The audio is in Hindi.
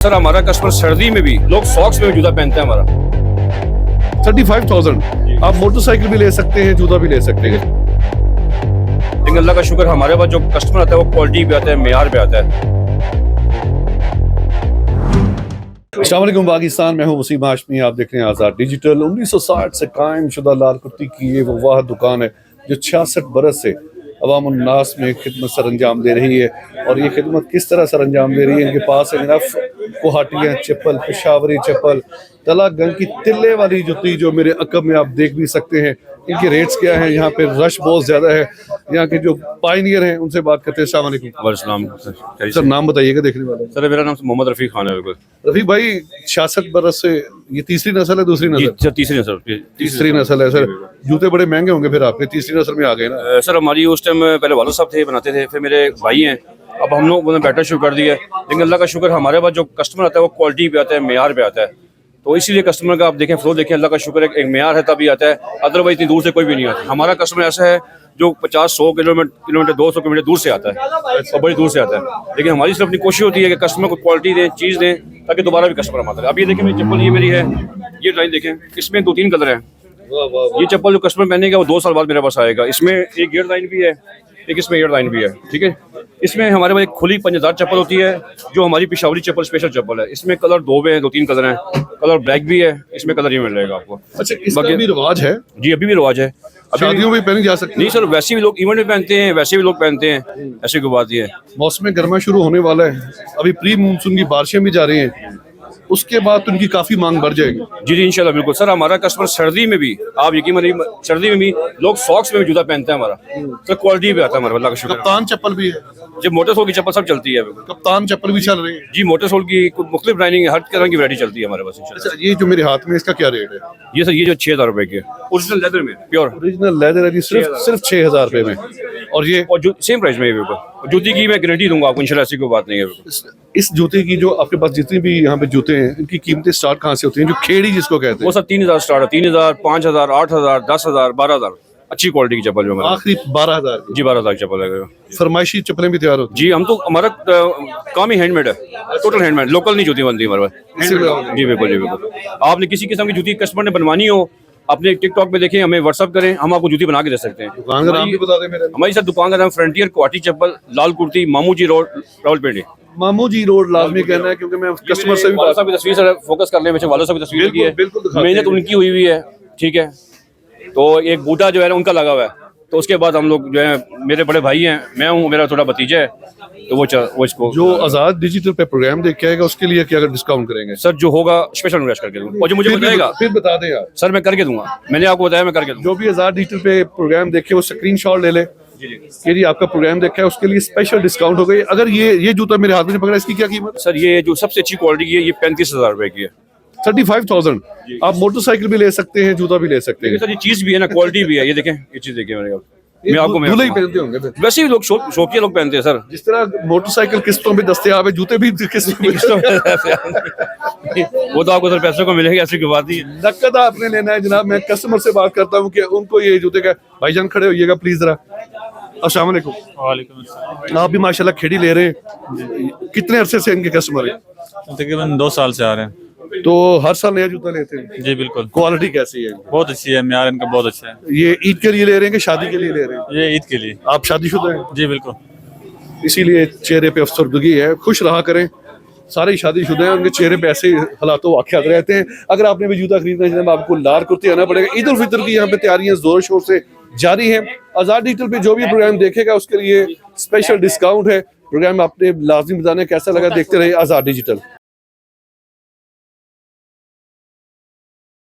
सर हमारा कस्टमर सर्दी में भी लोग सॉक्स में भी जूता पहनते हैं हमारा। 35,000 आप मोटरसाइकिल भी ले सकते हैं, जूता भी ले सकते हैं। लेकिन अल्लाह का शुक्र हमारे पास जो कस्टमर आता है वो क्वालिटी पे आता है, मेयार पे आता है। अस्सलाम वालेकुम पाकिस्तान, मैं हूं वसीम हाशमी। आप देख रहे हैं आज़ाद डिजिटल। 1960 से कायम शुदा लाल कुर्ती की ये वो वाह दुकान है जो 66 बरस से अवाम उन्नास में खिदमत सर अंजाम दे रही है। और ये खिदमत किस तरह सर अंजाम दे रही है, इनके पास है जनाब कोहाटियाँ चप्पल, पेशावरी चप्पल, तलागंज की तिल्ले वाली जुती जो मेरे अकब में आप देख भी सकते हैं। इनके रेट्स क्या हैं, यहाँ पे रश बहुत ज़्यादा है। यहाँ के जो पायनियर हैं उनसे बात करते हैं। अस्सलाम वालेकुम सर, नाम बताइएगा देखने वाले। सर मेरा नाम मोहम्मद रफीक खान है। बिल्कुल रफीक भाई, 66 बरस से ये तीसरी नस्ल है, दूसरी नस्ल? तीसरी नस्ल। तीसरी नस्ल है सर। जूते बड़े महंगे होंगे फिर आपके, तीसरी नस्ल में आ गए ना। सर हमारी उस टाइम पहले वाले साहब थे, बनाते थे, फिर मेरे भाई हैं, अब हम लोग बैटर शुरू कर दिया। लेकिन अल्लाह का शुक्र हमारे पास जो कस्टमर आता है वो क्वालिटी पे आता है, मेयार पे आता है। तो इसीलिए कस्टमर का आप देखें फ्लो देखें, अल्लाह का शुक्र है एक मेयार है तभी आता है, अदरवाइज इतनी दूर से कोई भी नहीं आता। हमारा कस्टमर ऐसा है जो 50-100 किलोमीटर 200 किलोमीटर दूर से आता है और बड़ी दूर से आता है। लेकिन हमारी सिर्फ अपनी कोशिश होती है कि कस्टमर को क्वालिटी दें, चीज़ दें, ताकि दोबारा भी कस्टमर आता है। अब ये देखें मेरी चप्पल, ये मेरी है, ये डिज़ाइन देखें, इसमें 2-3 कलर हैं। ये चप्पल जो कस्टमर पहनेगा वो 2 साल बाद मेरे पास आएगा। इसमें एक गियर लाइन भी है, एक इसमें ईयर लाइन भी है, ठीक है। इसमें हमारे पास एक खुली पंजदार चप्पल होती है जो हमारी पेशावरी चप्पल स्पेशल चप्पल है। इसमें कलर 2-3 कलर हैं, कलर ब्लैक भी है, इसमें कलर ये मिल जाएगा आपको। अच्छा, इसका भी रिवाज है? जी अभी भी रिवाज है, शादियों में पहनी जा सकती है? नहीं सर, वैसे भी लोग इवेंट में पहनते हैं, वैसे भी लोग पहनते हैं, ऐसी कोई बात ये है। मौसम गर्मा शुरू होने वाला है, अभी प्री मानसून की बारिशें भी जा रही हैं, उसके बाद उनकी काफी मांग बढ़ जाएगी। जी जी इंशाल्लाह बिल्कुल सर। हमारा कस्टमर सर्दी में भी, आप यकीन मानिए, सर्दी में भी लोग सॉक्स में भी जूता पहनते हैं हमारा। सर क्वालिटी पे आता है हमारा, अल्लाह का शुक्र। कप्तान चप्पल भी है? जब मोटर सोल की चप्पल सब चलती है। कप्तान चप्पल भी चल रही है? जी मोटर सोल की मुख्तलिफ डिजाइनिंग है, हर तरह की वैरायटी चलती है हमारे पास इंशाल्लाह। अच्छा, ये जो मेरे हाथ में इसका क्या रेट है? ये सर ये जो 6,000 रुपए की है, ओरिजिनल लेदर में, प्योर ओरिजिनल लेदर है जी, सिर्फ 6,000 रुपए में। और ये और जो सेम प्राइस में है बिल्कुल। जूती की मैं गारंटी दूंगा आपको इंशाल्लाह, ऐसी कोई बात नहीं है बिल्कुल। इस जूते की जो आपके पास जितनी भी यहाँ पे जूते हैं, इनकी कीमतें स्टार्ट कहाँ से होती हैं, जो खेड़ी जिसको कहते वो हैं? सर 3,000 स्टार्ट है, 3,000, 5,000, 8,000, 10,000, 12,000। अच्छी क्वालिटी की चप्पल जो हमारा। आखिरी 12,000 की। जी 12,000 की चप्पल है। फरमाइशी चप्पलें भी तैयार होती जी हम तो हमारा काम ही हैंडमेड है, टोटल हैंडमेड, लोकल नहीं जूती बनती हमारे पास। जी बिल्कुल जी बिल्कुल। आपने किसी किस्म की जूती कस्टमर ने बनवानी हो, अपने टिकटॉक पे देखें, हमें व्हाट्सअप करें, हम आपको जूती बना के दे सकते हैं। दुकान का नाम भी बता दें मेरे। हमारी सर दुकान का नाम फ्रंटियर क्वालिटी चप्पल, लाल कुर्ती, मामू जी रोड, रावलपिंडी। मामू जी रोड लाजमी कहना है, क्योंकि मैं कस्टमर से भी वाला साहब की तस्वीर सर फोकस कर ले, वैसे वाला साहब की तस्वीर की है, बिल्कुल दिखाते मेहनत हैं। उनकी हुई हुई है, ठीक है। तो एक बूटा जो है ना उनका लगा हुआ है, तो उसके बाद हम लोग जो है, मेरे बड़े भाई हैं, मैं हूँ, मेरा थोड़ा भतीजा है, तो वो इसको जो आज़ाद डिजिटल पे प्रोग्राम देख के आएगा उसके लिए क्या डिस्काउंट करेंगे? सर जो होगा स्पेशल रिक्वेस्ट करके दूंगा, और जो मुझे बताएगा फिर बता दें आप। सर मैं करके दूंगा, मैंने आपको बताया मैं करके दूंगा। जो भी आज़ाद डिजिटल पे प्रोग्राम देखे वो स्क्रीनशॉट ले ले कि जी आपका प्रोग्राम देखा है, उसके लिए स्पेशल डिस्काउंट हो गई। अगर ये जूता मेरे हाथ में पकड़ा, इसकी क्या कीमत? सर ये जो सबसे अच्छी क्वालिटी की है, ये 35,000 रुपए की है। 35,000 आप मोटरसाइकिल भी ले सकते हैं, जूता भी ले सकते हैं। सर ये चीज भी है ना, क्वालिटी भी है, ये देखें, ये चीज देखिए मेरे ये मैं आपको दूल्हे ही पहनते होंगे फिर। वैसे भी लोग शौकिया लोग पहनते हैं सर। जिस तरह मोटरसाइकिल किस्तों में दस्तयाब है, जूते भी किस्तों में। वो तो आपको सर पैसों को मिलेगा, ऐसी कोई बात नहीं है। नकद आपने लेना है जनाब। मैं कस्टमर से बात करता हूँ कि उनको ये जूते का, भाईजान खड़े होइएगा प्लीज जरा। अस्सलाम वालेकुम। वालेकुम अस्सलाम। आप भी माशाल्लाह खेड़ी ले रहे हैं, कितने अरसे से इनके कस्टमर हैं? तकरीबन 2 साल से आ रहे हैं। तो हर साल नया जूता लेते हैं? जी बिल्कुल। क्वालिटी कैसी है? बहुत अच्छी है, म्यार इनका बहुत अच्छा है। ये ईद के लिए ले रहे हैं कि शादी के लिए ले रहे हैं? ये ईद के लिए। आप शादीशुदा हैं? जी बिल्कुल। इसीलिए चेहरे पे अफसरदगी है। खुश रहा करें, सारे शादीशुदा हैं, उनके चेहरे पे ऐसे हालातों वाक़यात रहते हैं। अगर आपने भी जूता खरीदना है जनाब, आपको लाल कुर्ती आना पड़ेगा। ईद उल फितर की यहाँ पे तैयारियां जोर शोर से जारी हैं। आज़ाद डिजिटल पे जो भी प्रोग्राम देखेगा उसके लिए स्पेशल डिस्काउंट है। प्रोग्राम आपने लाजिम बताना कैसा लगा, देखते रहिए आज़ाद डिजिटल।